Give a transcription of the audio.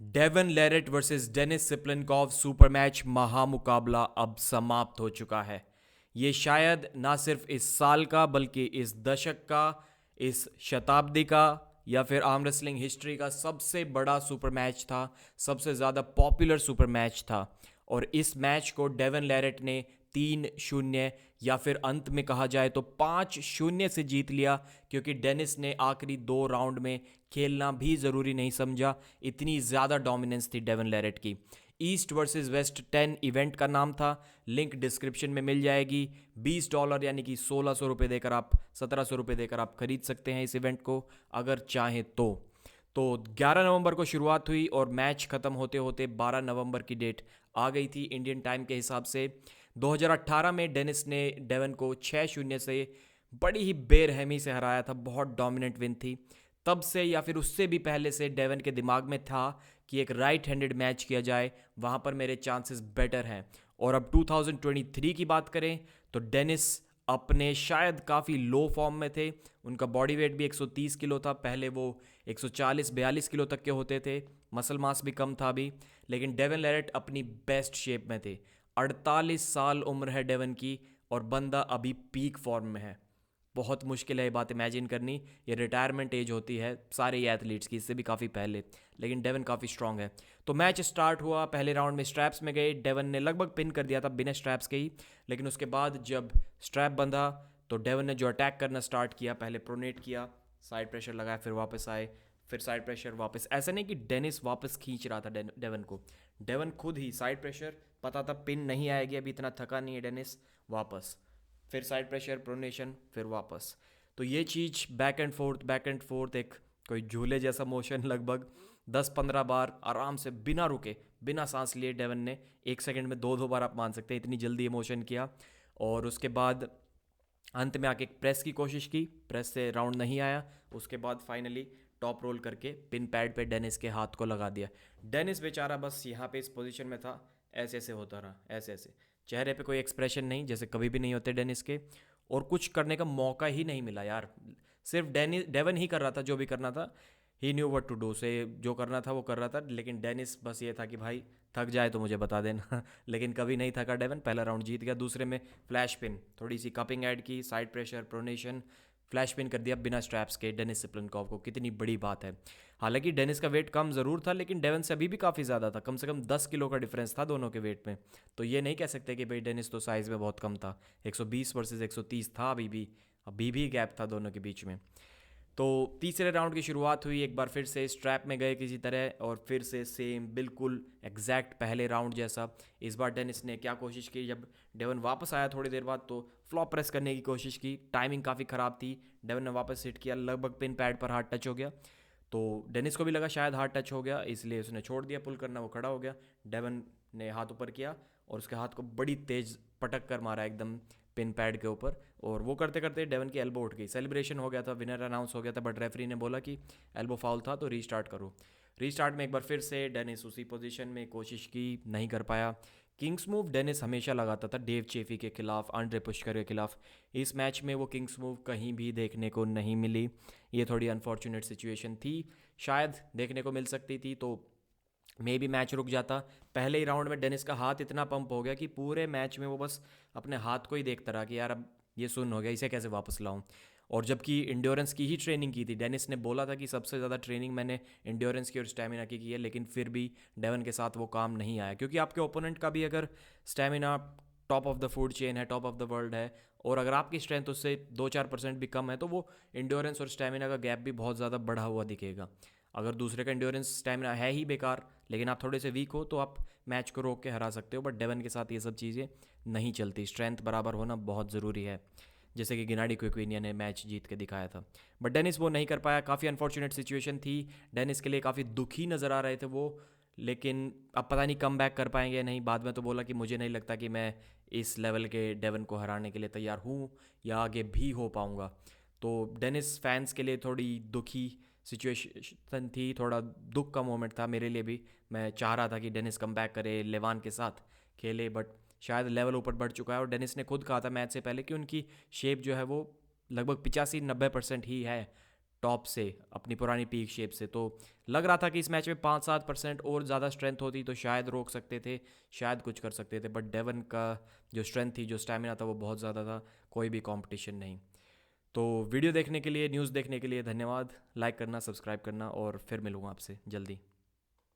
Devon Larratt versus Denis Cyplenkov super match महामुकाबला अब समाप्त हो चुका है। ये शायद ना सिर्फ इस साल का बल्कि इस दशक का, इस शताब्दी का या फिर आर्म रेसलिंग हिस्ट्री का सबसे बड़ा सुपर मैच था, सबसे ज़्यादा पॉपुलर सुपर मैच था। और इस मैच को डेवन लेरेट ने 3-0 या फिर अंत में कहा जाए तो 5-0 से जीत लिया, क्योंकि डेनिस ने आखिरी 2 राउंड में खेलना भी ज़रूरी नहीं समझा। इतनी ज़्यादा डोमिनेंस थी डेवन लेरेट की। ईस्ट वर्सेस वेस्ट 10 इवेंट का नाम था। लिंक डिस्क्रिप्शन में मिल जाएगी। $20 यानी कि 1600 रुपये देकर आप 1700 रुपये देकर आप खरीद सकते हैं इस इवेंट को, अगर चाहें तो 11 नवंबर को शुरुआत हुई और मैच ख़त्म होते होते 12 नवंबर की डेट आ गई थी इंडियन टाइम के हिसाब से। 2018 में डेनिस ने डेवन को 6-0 से बड़ी ही बेरहमी से हराया था। बहुत डोमिनेंट विन थी। तब से या फिर उससे भी पहले से डेवन के दिमाग में था कि एक राइट हैंडेड मैच किया जाए, वहाँ पर मेरे चांसेस बेटर हैं। और अब 2023 की बात करें तो डेनिस अपने शायद काफ़ी लो फॉर्म में थे। उनका बॉडी वेट भी 130 किलो था, पहले वो 140-42 किलो तक के होते थे। मसल मास भी कम था अभी। लेकिन डेवन लेरेट अपनी बेस्ट शेप में थे। 48 साल उम्र है डेवन की और बंदा अभी पीक फॉर्म में है। बहुत मुश्किल है ये बात इमेजिन करनी। ये रिटायरमेंट एज होती है सारे ही एथलीट्स की, इससे भी काफ़ी पहले। लेकिन डेवन काफ़ी स्ट्रांग है। तो मैच स्टार्ट हुआ, पहले राउंड में स्ट्रैप्स में गए। डेवन ने लगभग पिन कर दिया था बिना स्ट्रैप्स के ही। लेकिन उसके बाद जब स्ट्रैप बंधा तो डेवन ने जो अटैक करना स्टार्ट किया, पहले प्रोनेट किया, साइड प्रेशर लगाया, फिर वापस आए, फिर साइड प्रेशर वापस। ऐसा नहीं कि डेनिस वापस खींच रहा था डेवन को, डेवन खुद ही साइड प्रेशर, पता था पिन नहीं आएगी, अभी इतना थका नहीं है डेनिस, वापस, फिर साइड प्रेशर, प्रोनेशन, फिर वापस। तो ये चीज़ बैक एंड फोर्थ एक कोई झूले जैसा मोशन लगभग 10-15 बार आराम से बिना रुके, बिना सांस लिए डेवन ने 1 सेकंड में 2-2 बार आप मान सकते हैं, इतनी जल्दी ये मोशन किया। और उसके बाद अंत में आके प्रेस की कोशिश की, प्रेस से राउंड नहीं आया। उसके बाद फाइनली टॉप रोल करके पिन पैड पे डेनिस के हाथ को लगा दिया। डेनिस बेचारा बस यहाँ पे इस पोजीशन में था, ऐसे ऐसे होता रहा, ऐसे ऐसे, चेहरे पे कोई एक्सप्रेशन नहीं, जैसे कभी भी नहीं होते डेनिस के। और कुछ करने का मौका ही नहीं मिला यार। सिर्फ डेवन ही कर रहा था जो भी करना था। ही न्यू व्हाट टू डू, से जो करना था वो कर रहा था। लेकिन डेनिस बस ये था कि भाई थक जाए तो मुझे बता देना लेकिन कभी नहीं थका डेवन, पहला राउंड जीत गया। दूसरे में फ्लैश पिन, थोड़ी सी कपिंग ऐड की, side pressure, pronation, flash pin कर दिया बिना स्ट्रैप्स के डेनिस सिप्लिनकॉव को। कितनी बड़ी बात है। हालांकि डेनिस का वेट कम ज़रूर था, लेकिन डेवन से अभी भी काफ़ी ज़्यादा था, कम से कम 10 किलो का डिफरेंस था दोनों के वेट में। तो ये नहीं कह सकते कि भाई डेनिस तो साइज़ में बहुत कम था। 120 वर्सेस 130 था अभी भी गैप था दोनों के बीच में। तो तीसरे राउंड की शुरुआत हुई, एक बार फिर से स्ट्रैप में गए किसी तरह, और फिर से सेम बिल्कुल एग्जैक्ट पहले राउंड जैसा। इस बार डेनिस ने क्या कोशिश की, जब डेवन वापस आया थोड़ी देर बाद तो फ्लॉप प्रेस करने की कोशिश की। टाइमिंग काफ़ी ख़राब थी। डेवन ने वापस हिट किया, लगभग पिन पैड पर हाथ टच हो गया। तो डेनिस को भी लगा शायद हाथ टच हो गया, इसलिए उसने छोड़ दिया पुल करना, वो खड़ा हो गया। डेवन ने हाथ ऊपर किया और उसके हाथ को बड़ी तेज़ पटक कर मारा एकदम पिन पैड के ऊपर। और वो करते करते डेवन की एल्बो उठ गई। सेलिब्रेशन हो गया था, विनर अनाउंस हो गया था, बट रेफरी ने बोला कि एल्बो फाउल था तो रीस्टार्ट करो। रीस्टार्ट में एक बार फिर से डेनिस उसी पोजीशन में कोशिश की, नहीं कर पाया। किंग्स मूव डेनिस हमेशा लगाता था डेव चेफी के खिलाफ, आंड्रे पुष्कर के खिलाफ। इस मैच में वो किंग्स मूव कहीं भी देखने को नहीं मिली। ये थोड़ी अनफॉर्चुनेट सिचुएशन थी, शायद देखने को मिल सकती थी तो मे भी मैच रुक जाता। पहले ही राउंड में डेनिस का हाथ इतना पंप हो गया कि पूरे मैच में वो बस अपने हाथ को ही देखता रहा कि यार अब ये सुन हो गया, इसे कैसे वापस लाऊं। और जबकि इंड्योरेंस की ही ट्रेनिंग की थी, डेनिस ने बोला था कि सबसे ज़्यादा ट्रेनिंग मैंने इंड्योरेंस की और स्टेमिना की है, लेकिन फिर भी डेवन के साथ वो काम नहीं आया, क्योंकि आपके ओपोनेंट का भी अगर stamina top of the food chain है, टॉप ऑफ द वर्ल्ड है, और अगर आपकी स्ट्रेंथ उससे 2-4% भी कम है, तो वो इंड्योरेंस और स्टेमिना का गैप भी बहुत ज़्यादा बढ़ा हुआ दिखेगा। अगर दूसरे का इंड्योरेंस स्टेमिना है ही बेकार, लेकिन आप थोड़े से वीक हो, तो आप मैच को रोक के हरा सकते हो। बट डेवन के साथ ये सब चीज़ें नहीं चलती, स्ट्रेंथ बराबर होना बहुत ज़रूरी है, जैसे कि गिनाडी क्विकविनिया ने मैच जीत के दिखाया था। बट डेनिस वो नहीं कर पाया, काफ़ी अनफॉर्चुनेट सिचुएशन थी। डेनिस के लिए काफ़ी दुखी नज़र आ रहे थे वो। लेकिन अब पता नहीं कम बैक कर पाएंगे या नहीं। बाद में तो बोला कि मुझे नहीं लगता कि मैं इस लेवल के डेवन को हराने के लिए तैयार हूँ या आगे भी हो पाऊँगा। तो डेनिस फैंस के लिए थोड़ी दुखी सिचुएशन थी, थोड़ा दुख का मोमेंट था मेरे लिए भी। मैं चाह रहा था कि डेनिस कम बैक करे, लेवान के साथ खेले, बट शायद लेवल ऊपर बढ़ चुका है। और डेनिस ने खुद कहा था मैच से पहले कि उनकी शेप जो है वो लगभग 85-90% ही है टॉप से, अपनी पुरानी पीक शेप से। तो लग रहा था कि इस मैच में 5-7% और ज़्यादा स्ट्रेंथ होती तो शायद रोक सकते थे, शायद कुछ कर सकते थे, बट डेवन का जो स्ट्रेंथ थी, जो स्टैमिना था, वो बहुत ज़्यादा था, कोई भी कंपटीशन नहीं। तो वीडियो देखने के लिए, न्यूज़ देखने के लिए धन्यवाद। लाइक करना, सब्सक्राइब करना, और फिर मिलूँगा आपसे जल्दी।